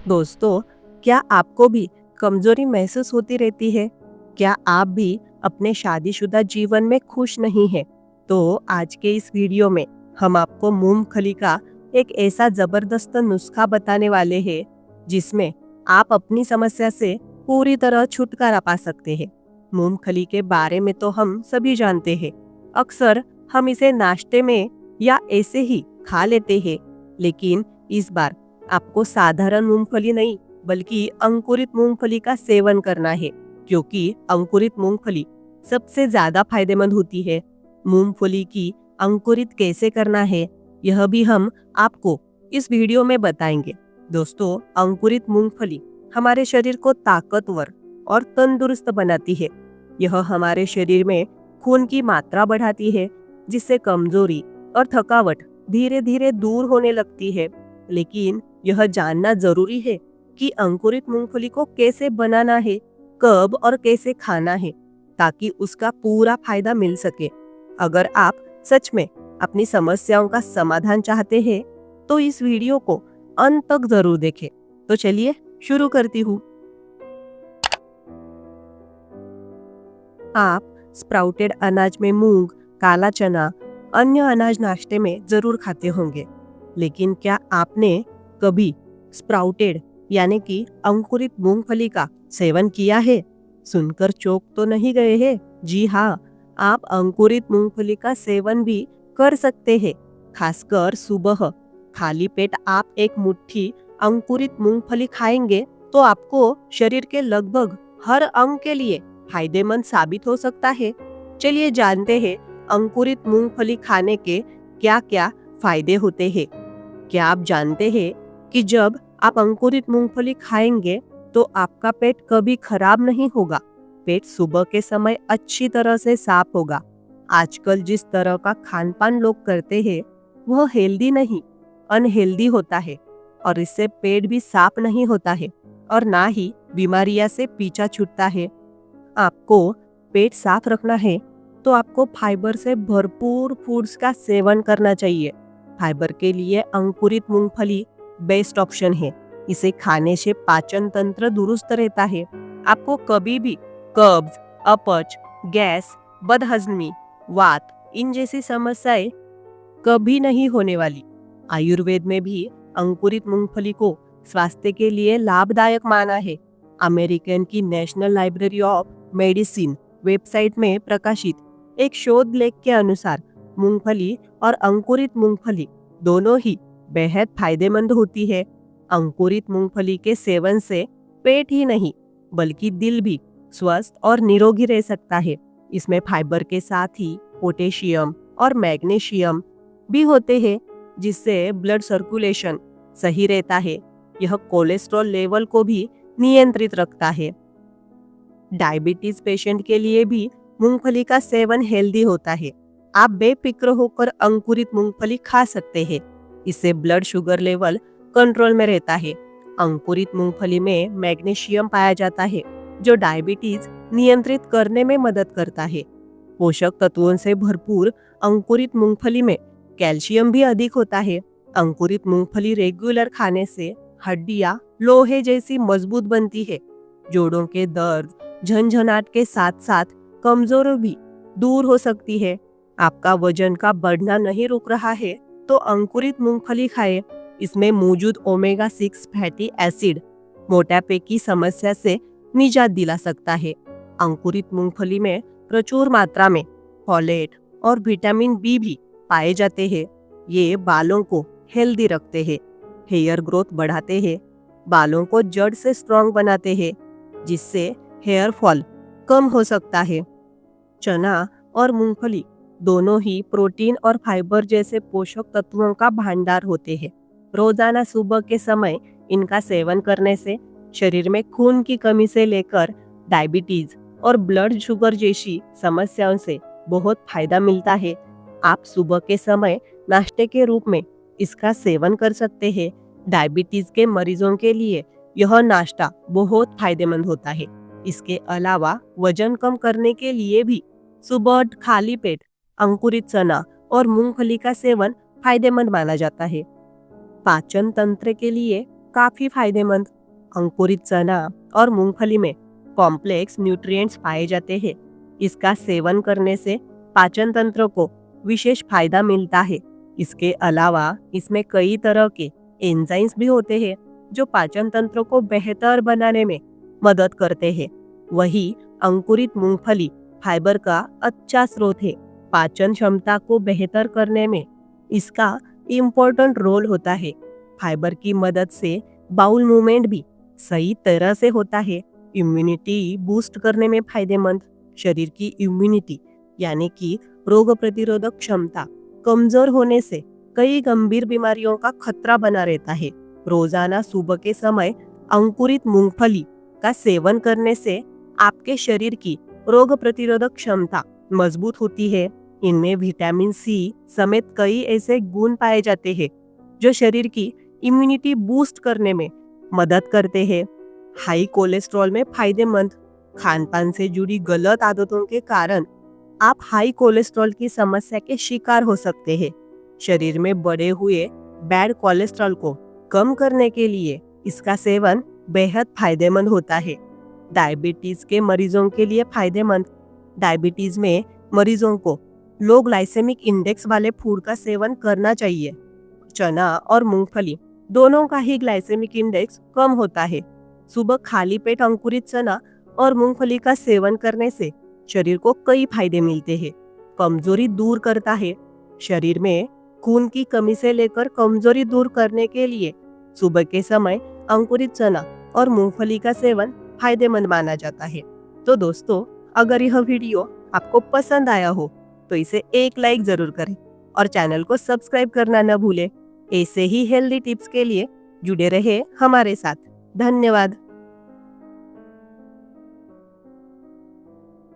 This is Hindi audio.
दोस्तों, क्या आपको भी कमजोरी महसूस होती रहती है? क्या आप भी अपने शादीशुदा जीवन में खुश नहीं हैं? तो आज के इस वीडियो में हम आपको मूंगफली का एक ऐसा जबरदस्त नुस्खा बताने वाले हैं जिसमें आप अपनी समस्या से पूरी तरह छुटकारा पा सकते हैं। मूंगफली के बारे में तो हम सभी जानते हैं। अक्सर हम इसे नाश्ते में या ऐसे ही खा लेते हैं, लेकिन इस बार आपको साधारण मूंगफली नहीं बल्कि अंकुरित मूंगफली का सेवन करना है, क्योंकि अंकुरित मूंगफली सबसे ज्यादा फायदेमंद होती है। मूंगफली की अंकुरित कैसे करना है, यह भी हम आपको इस वीडियो में बताएंगे। दोस्तों, अंकुरित मूंगफली हमारे शरीर को ताकतवर और तंदुरुस्त बनाती है। यह हमारे शरीर में खून की मात्रा बढ़ाती है, जिससे कमजोरी और थकावट धीरे धीरे दूर होने लगती है। लेकिन यह जानना जरूरी है कि अंकुरित मूंगफली को कैसे बनाना है, कब और कैसे खाना है, ताकि उसका पूरा फायदा मिल सके। अगर आप सच में अपनी समस्याओं का समाधान चाहते हैं, तो इस वीडियो को अंत तक जरूर देखें। तो चलिए शुरू करती हूँ। आप स्प्राउटेड अनाज में मूंग, काला चना, अन्य अनाज नाश्ते में जरूर खाते होंगे, लेकिन क्या आपने कभी स्प्राउटेड यानी कि अंकुरित मूंगफली का सेवन किया है? सुनकर चौंक तो नहीं गए हैं? जी हाँ, आप अंकुरित मूंगफली का सेवन भी कर सकते हैं। खासकर सुबह खाली पेट आप एक मुट्ठी अंकुरित मूंगफली खाएंगे तो आपको शरीर के लगभग हर अंग के लिए फायदेमंद साबित हो सकता है। चलिए जानते हैं अंकुरित मूंगफली खाने के क्या क्या फायदे होते हैं। क्या आप जानते हैं कि जब आप अंकुरित मूंगफली खाएंगे तो आपका पेट कभी खराब नहीं होगा। पेट सुबह के समय अच्छी तरह से साफ होगा। आजकल जिस तरह का खानपान लोग करते हैं वह हेल्दी नहीं, अनहेल्दी होता है, और इससे पेट भी साफ नहीं होता है और ना ही बीमारियां से पीछा छूटता है। आपको पेट साफ रखना है तो आपको फाइबर से भरपूर फूड्स का सेवन करना चाहिए। फाइबर के लिए अंकुरित मूंगफली बेस्ट ऑप्शन है। इसे खाने से पाचन तंत्र दुरुस्त रहता है। आपको कभी भी कब्ज, अपच, गैस, बदहजमी, वात इन जैसी समस्याएं कभी नहीं होने वाली। आयुर्वेद में भी अंकुरित मूंगफली को स्वास्थ्य के लिए लाभदायक माना है। अमेरिकन की national library of medicine website में प्रकाशित एक शोध लेख के अनुसार मूंगफली और अंकुरित मूंगफली दोनों ही बेहद फायदेमंद होती है। अंकुरित मूंगफली के सेवन से पेट ही नहीं बल्कि दिल भी स्वस्थ और निरोगी रह सकता है। इसमें फाइबर के साथ ही पोटेशियम और मैग्नीशियम भी होते हैं, जिससे ब्लड सर्कुलेशन सही रहता है। यह कोलेस्ट्रॉल लेवल को भी नियंत्रित रखता है। डायबिटीज पेशेंट के लिए भी मूंगफली का सेवन हेल्दी होता है। आप बेफिक्र होकर अंकुरित मूंगफली खा सकते हैं। इससे ब्लड शुगर लेवल कंट्रोल में रहता है। अंकुरित मूंगफली में मैग्नीशियम पाया जाता है, जो डायबिटीज नियंत्रित करने में मदद करता है। पोषक तत्वों से भरपूर अंकुरित मूंगफली में कैल्शियम भी अधिक होता है। अंकुरित मूंगफली रेगुलर खाने से हड्डियां लोहे जैसी मजबूत बनती है। जोड़ों के दर्द, झंझनाट के साथ साथ कमजोरी भी दूर हो सकती है। आपका वजन का बढ़ना नहीं रुक रहा है तो अंकुरित मूंगफली खाएं। इसमें मौजूद ओमेगा 6 फैटी एसिड मोटापे की समस्या से निजात दिला सकता है। अंकुरित मूंगफली में प्रचुर मात्रा में फोलेट और विटामिन बी भी पाए जाते हैं। ये बालों को हेल्दी रखते हैं, हेयर ग्रोथ बढ़ाते हैं, बालों को जड़ से स्ट्रॉन्ग बनाते हैं, जिससे हेयर फॉल कम हो सकता है। चना और मूंगफली दोनों ही प्रोटीन और फाइबर जैसे पोषक तत्वों का भंडार होते हैं। रोजाना सुबह के समय इनका सेवन करने से शरीर में खून की कमी से लेकर डायबिटीज और ब्लड शुगर जैसी समस्याओं से बहुत फायदा मिलता है। आप सुबह के समय नाश्ते के रूप में इसका सेवन कर सकते हैं। डायबिटीज के मरीजों के लिए यह नाश्ता बहुत फायदेमंद होता है। इसके अलावा वजन कम करने के लिए भी सुबह खाली पेट अंकुरित चना और मूंगफली का सेवन फायदेमंद माना जाता है। पाचन तंत्र के लिए काफी फायदेमंद। अंकुरित चना और मूंगफली में कॉम्प्लेक्स न्यूट्रिएंट्स पाए जाते हैं। इसका सेवन करने से पाचन तंत्र को विशेष फायदा मिलता है। इसके अलावा इसमें कई तरह के एंजाइम्स भी होते हैं जो पाचन तंत्र को बेहतर बनाने में मदद करते हैं। वही अंकुरित मूंगफली फाइबर का अच्छा स्रोत है। पाचन क्षमता को बेहतर करने में इसका इम्पोर्टेंट रोल होता है। फाइबर की मदद से बाउल मूवमेंट भी सही तरह से होता है। इम्यूनिटी बूस्ट करने में फायदेमंद। शरीर की इम्यूनिटी यानी कि रोग प्रतिरोधक क्षमता कमजोर होने से कई गंभीर बीमारियों का खतरा बना रहता है। रोजाना सुबह के समय अंकुरित मूंगफली का सेवन करने से आपके शरीर की रोग प्रतिरोधक क्षमता मजबूत होती है। इनमें विटामिन सी समेत कई ऐसे गुण पाए जाते हैं जो शरीर की इम्यूनिटी बूस्ट करने में मदद करते हैं। हाई कोलेस्ट्रॉल में फायदेमंद। खानपान से जुड़ी गलत आदतों के कारण आप हाई कोलेस्ट्रॉल की समस्या के शिकार हो सकते हैं। शरीर में बढ़े हुए बैड कोलेस्ट्रॉल को कम करने के लिए इसका सेवन बेहद फायदेमंद होता है। डायबिटीज के मरीजों के लिए फायदेमंद। डायबिटीज में मरीजों को लो ग्लाइसेमिक इंडेक्स वाले फूड का सेवन करना चाहिए। चना और मूंगफली दोनों का ही ग्लाइसेमिक इंडेक्स कम होता है। सुबह खाली पेट अंकुरित चना और मूंगफली का सेवन करने से शरीर को कई फायदे मिलते हैं। कमजोरी दूर करता है। शरीर में खून की कमी से लेकर कमजोरी दूर करने के लिए सुबह के समय अंकुरित चना और मूंगफली का सेवन फायदेमंद माना जाता है। तो दोस्तों, अगर यह वीडियो आपको पसंद आया हो तो इसे एक लाइक जरूर करें और चैनल को सब्सक्राइब करना न भूलें। ऐसे ही हेल्दी टिप्स के लिए जुड़े रहे हमारे साथ। धन्यवाद।